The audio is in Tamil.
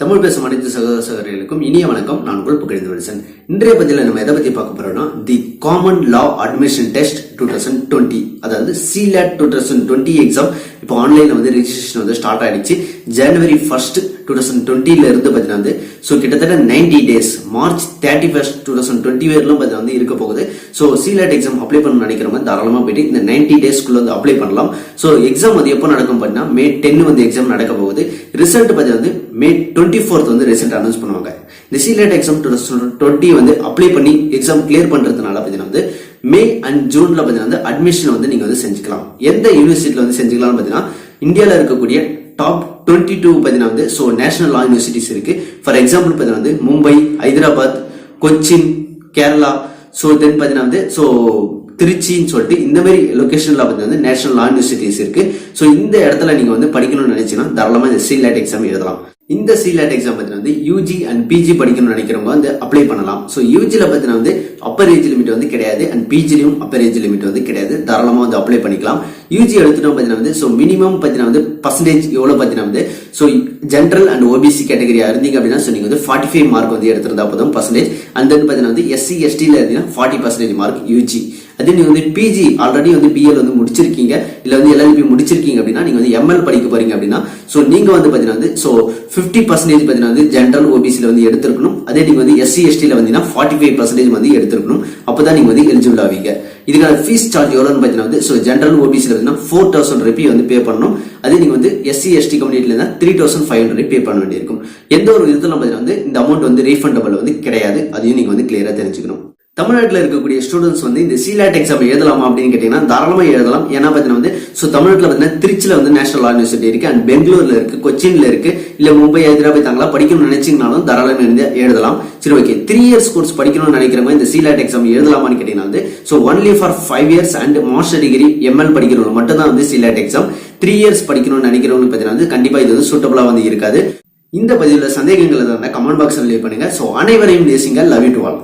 தமிழ் பேசும் அனைத்து சகோதரர்களுக்கும் இனிய வணக்கம். நான் உங்கள் புகழ்ந்து. இன்றைய பதில நம்ம எதை பத்தி பார்க்க போறோம்னா தி காமன் லா அட்மிஷன் டெஸ்ட் 2020, அதாவது CLAT 2020 எக்ஸாம் இப்போ ஆன்லைன்ல வந்து ரெஜிஸ்ட்ரேஷன் வந்து ஸ்டார்ட் ஆயிடுச்சு. ஜனவரி 1 2020 இருந்து பாத்தீங்கன்னா சோ கிட்டத்தட்ட 90 டேஸ் மார்ச் 31 2020 வரையிலும் பாத்தீங்கன்னா இருக்க போகுது. சோ CLAT எக்ஸாம் அப்ளை பண்ண நினைக்கிறவங்க தாராளமா போயிட்டு இந்த 90 டேஸ்க்குள்ள வந்து அப்ளை பண்ணலாம். சோ எக்ஸாம் வந்து எப்போ நடக்கும் பாத்தீங்கன்னா May 10 வந்து எக்ஸாம் நடக்க போகுது. ரிசல்ட் பாத்தீங்கன்னா May 24 வந்து ரிசல்ட் அனௌன்ஸ் பண்ணுவாங்க. இந்த CLAT எக்ஸாம் 2020 வந்து அப்ளை பண்ணி எக்ஸாம் கிளியர் பண்றதுனால பாத்தீங்கன்னா மே அண்ட் ஜூன்ல பாத்தீங்கன்னா அட்மிஷன் வந்து நீங்க வந்து செஞ்சுக்கலாம். எந்த யூனிவர்சிட்டியில வந்து செஞ்சுக்கலாம் பாத்தீங்கன்னா இந்தியால இருக்கக்கூடிய டாப் 22 பாத்தீங்கன்னா சோ நேஷனல் லா யூனிவர்சிட்டிஸ் இருக்கு. ஃபார் எக்ஸாம்பிள் பாத்தீங்கன்னா மும்பை, ஹைதராபாத், கொச்சின், கேரளா, சோ தென் பாத்தீங்கன்னா சோ திருச்சின்னு சொல்லிட்டு இந்த மாதிரி லொகேஷன்ல பாத்தீங்கன்னா நேஷனல் லா யூனிவர்சிட்டிஸ் இருக்கு. சோ இந்த இடத்துல நீங்க வந்து படிக்கணும்னு நினைச்சீங்கன்னா தாராளமா இந்த CLAT எக்ஸாம் எழுதலாம். இந்த CLAT எக்ஸாம் வந்து UG அண்ட் PG படிக்கணும்னு நினைக்கிறவங்க வந்து அப்ளை பண்ணலாம். சோ UGல பாத்தீங்கன்னா வந்து அப்பர் ஏஜ் லிமிட் வந்து கிடையாது அண்ட் PGலயும் அப்பர் ஏஜ் லிமிட் வந்து கிடையாது. தாராளமா வந்து அப்ளை பண்ணிக்கலாம். UG எடுத்துட்டோம் பாத்தீங்கன்னா வந்து சோ மினிமம் பாத்தீங்கன்னா வந்து பர்சன்டேஜ் எவ்வளவு பாத்தீங்கன்னா வந்து சோ ஜெனரல் அண்ட் OBC கேட்டகரியா இருந்தீங்க அப்படின்னா சோ நீங்க வந்து 45 மார்க் வந்து எடுத்திருந்தா போதும் பர்சன்டேஜ். அண்ட் தென் பாத்தீங்கன்னா வந்து SC ST ல இருந்தீங்கன்னா 40% மார்க் UG. அதே நீங்க வந்து PG ஆல்ரெடி வந்து BL வந்து முடிச்சிருக்கீங்க இல்ல வந்து LLB முடிச்சிருக்கீங்க அப்படின்னா நீங்க வந்து ML படிக்க போறீங்க அப்படின்னா சோ நீங்க வந்து பாத்தீங்கன்னா வந்து சோ 50% பாத்தீங்கன்னா வந்து ஜெனரல் OBC ல வந்து எடுத்துக்கணும். அதே நீங்க வந்து SC ST ல வந்தீங்கன்னா 45% வந்து எடுத்துக்கணும். அப்பதான் நீங்க வந்து எலிஜிபிள் ஆவீங்க. இதுக்கான ஃபீஸ் சார்ஜ் எவ்வளவுன்னு பாத்தீங்கன்னா வந்து சோ ஜெனரல் OBC ல வந்து 4000 ரூபாய் வந்து பே பண்ணணும். அதே நீங்க வந்து SC ST கம்யூனிட்டில இருந்தா 3500 பே பண்ண வேண்டியிருக்கும். எந்த ஒரு விதத்துல பாத்தீங்கன்னா வந்து இந்த அமௌண்ட் வந்து ரீஃபண்டபிள் வந்து கிடையாது. அதையும் நீங்க வந்து கிளியரா தெரிஞ்சுக்கணும். தமிழ்நாட்டில் இருக்கக்கூடிய ஸ்டூடெண்ட்ஸ் வந்து இந்த CLAT எக்ஸாம் எழுதலாமா அப்படின்னு கேட்டீங்கன்னா தாராளமா எழுதலாம். ஏன்னா பாத்தீங்கன்னா வந்து சோ தமிழ்நாட்டில் பாத்தீங்கன்னா திருச்சியில வந்து நேஷனல் லா யூனிவர்சிட்டி இருக்கு அண்ட் பெங்களூர்ல இருக்கு, கொச்சின்ல இருக்கு, இல்ல மும்பை, ஹைதராபாத் தாங்களா படிக்கணும்னு நினைச்சீங்கனாலும் தாராளமா எழுதலாம். சரி, ஓகே. 3 years கோர்ஸ் படிக்கணும்னு நினைக்கிறவங்க இந்த CLAT எக்ஸாம் எழுதலாமான்னு கேட்டீங்கன்னா வந்து so only for 5 years and master degree ML படிக்கிறவங்க மட்டும் தான் வந்து CLAT எக்ஸாம். 3 years படிக்கணும்னு நினைக்கிறவங்க பாத்தீங்கன்னா வந்து கண்டிப்பா இது வந்து சூட்டபிளா வந்து இருக்காது. இந்த பதிவுல சந்தேகங்கள் இருந்தா கமெண்ட் பாக்ஸ்ல லீவ் பண்ணுங்க. சோ அனைவரையும் நேசிங்க. Love you to all.